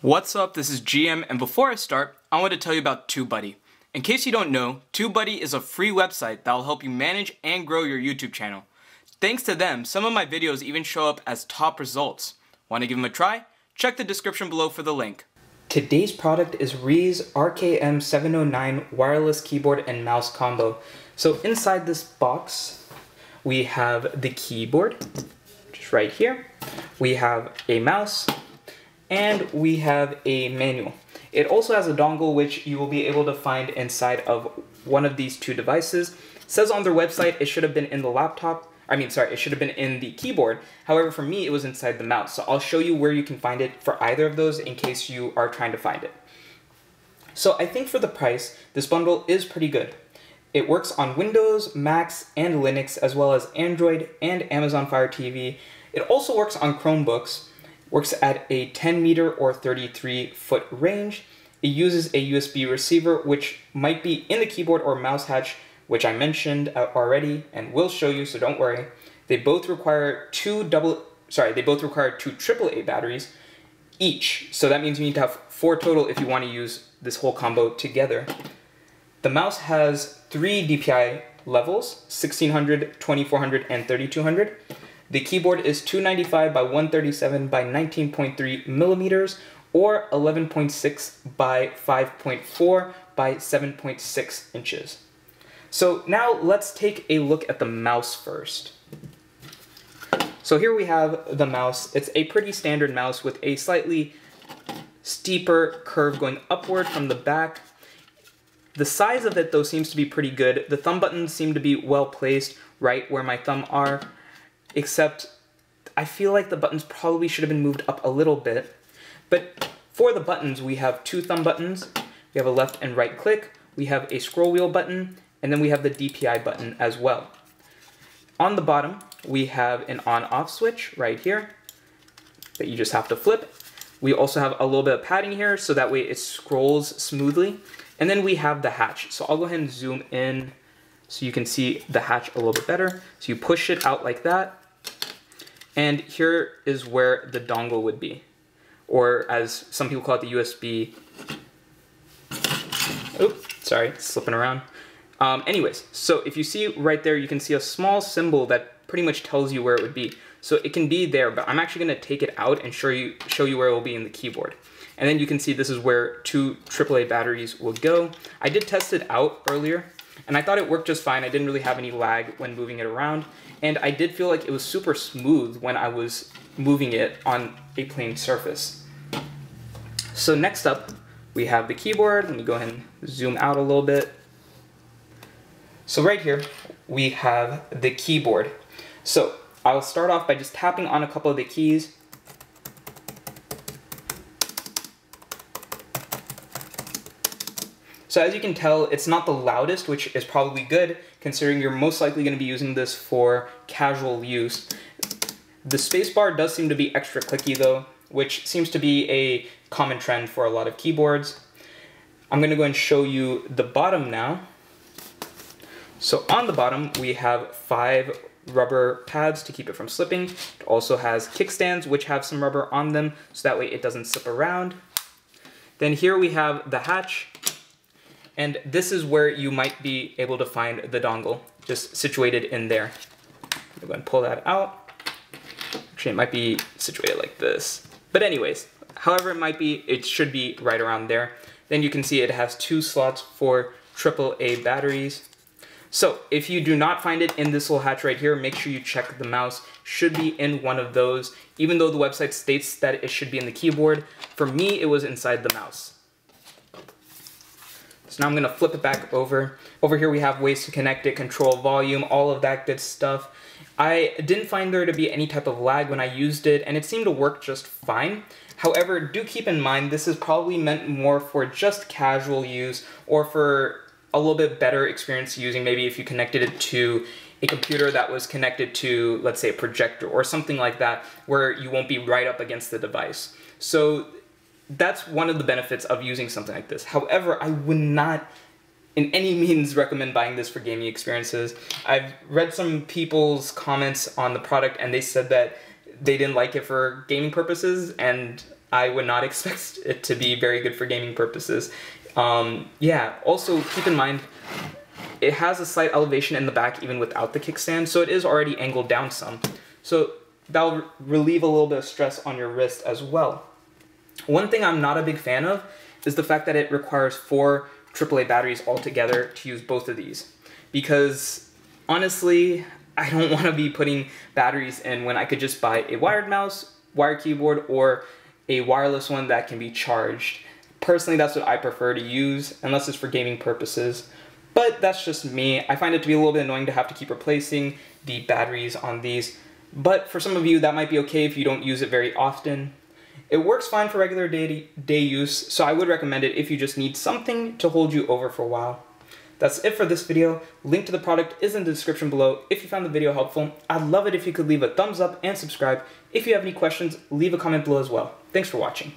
What's up, this is GM, and before I start, I want to tell you about TubeBuddy. In case you don't know, TubeBuddy is a free website that will help you manage and grow your YouTube channel. Thanks to them, some of my videos even show up as top results. Want to give them a try? Check the description below for the link. Today's product is Rii's RKM709 wireless keyboard and mouse combo. So inside this box, we have the keyboard, just right here. We have a mouse, and we have a manual. It also has a dongle which you will be able to find inside of one of these two devices. It says on their website it should have been in the laptop. It should have been in the keyboard. However, for me, it was inside the mouse. So I'll show you where you can find it for either of those in case you are trying to find it. So I think for the price, this bundle is pretty good. It works on Windows, Macs, and Linux, as well as Android and Amazon Fire TV. It also works on Chromebooks. Works at a 10 meter or 33 foot range. It uses a USB receiver, which might be in the keyboard or mouse hatch, which I mentioned already and will show you, so don't worry. They both require two AAA batteries each. So that means you need to have 4 total if you want to use this whole combo together. The mouse has 3 DPI levels, 1600, 2400, and 3200. The keyboard is 295 by 137 by 19.3 millimeters, or 11.6 by 5.4 by 7.6 inches. So now let's take a look at the mouse first. So here we have the mouse. It's a pretty standard mouse with a slightly steeper curve going upward from the back. The size of it though seems to be pretty good. The thumb buttons seem to be well placed right where my thumb are. Except I feel like the buttons probably should have been moved up a little bit. But for the buttons, we have 2 thumb buttons, we have a left and right click, we have a scroll wheel button, and then we have the DPI button as well. On the bottom, we have an on-off switch right here that you just have to flip. We also have a little bit of padding here so that way it scrolls smoothly. And then we have the hatch. So I'll go ahead and zoom in so you can see the hatch a little bit better. So you push it out like that. And here is where the dongle would be, or as some people call it, the USB. Oops, sorry, it's slipping around. Anyways, so if you see right there, you can see a small symbol that pretty much tells you where it would be. So it can be there, but I'm actually going to take it out and show you where it will be in the keyboard. And then you can see this is where 2 AAA batteries will go. I did test it out earlier, and I thought it worked just fine. I didn't really have any lag when moving it around. And I did feel like it was super smooth when I was moving it on a plain surface. So next up, we have the keyboard. Let me go ahead and zoom out a little bit. So right here, we have the keyboard. So I'll start off by just tapping on a couple of the keys. So as you can tell, it's not the loudest, which is probably good, considering you're most likely going to be using this for casual use. The spacebar does seem to be extra clicky though, which seems to be a common trend for a lot of keyboards. I'm going to go and show you the bottom now. So on the bottom, we have 5 rubber pads to keep it from slipping. It also has kickstands, which have some rubber on them, so that way it doesn't slip around. Then here we have the hatch. And this is where you might be able to find the dongle, just situated in there. I'm going to pull that out. Actually, it might be situated like this. But anyways, however it might be, it should be right around there. Then you can see it has 2 slots for AAA batteries. So if you do not find it in this little hatch right here, make sure you check the mouse. Should be in one of those, even though the website states that it should be in the keyboard. For me, it was inside the mouse. So now I'm going to flip it back over. Over here we have ways to connect it, control volume, all of that good stuff. I didn't find there to be any type of lag when I used it, and it seemed to work just fine. However, do keep in mind this is probably meant more for just casual use, or for a little bit better experience using, maybe if you connected it to a computer that was connected to, let's say, a projector or something like that, where you won't be right up against the device. So that's one of the benefits of using something like this. However, I would not in any means recommend buying this for gaming experiences. I've read some people's comments on the product and they said that they didn't like it for gaming purposes, and I would not expect it to be very good for gaming purposes. Yeah, also keep in mind, it has a slight elevation in the back even without the kickstand, so it is already angled down some. So that'll relieve a little bit of stress on your wrist as well. One thing I'm not a big fan of is the fact that it requires 4 AAA batteries altogether to use both of these. Because honestly, I don't want to be putting batteries in when I could just buy a wired mouse, wired keyboard, or a wireless one that can be charged. Personally, that's what I prefer to use, unless it's for gaming purposes. But that's just me. I find it to be a little bit annoying to have to keep replacing the batteries on these. But for some of you, that might be okay if you don't use it very often. It works fine for regular day use, so I would recommend it if you just need something to hold you over for a while. That's it for this video. Link to the product is in the description below if you found the video helpful. I'd love it if you could leave a thumbs up and subscribe. If you have any questions, leave a comment below as well. Thanks for watching.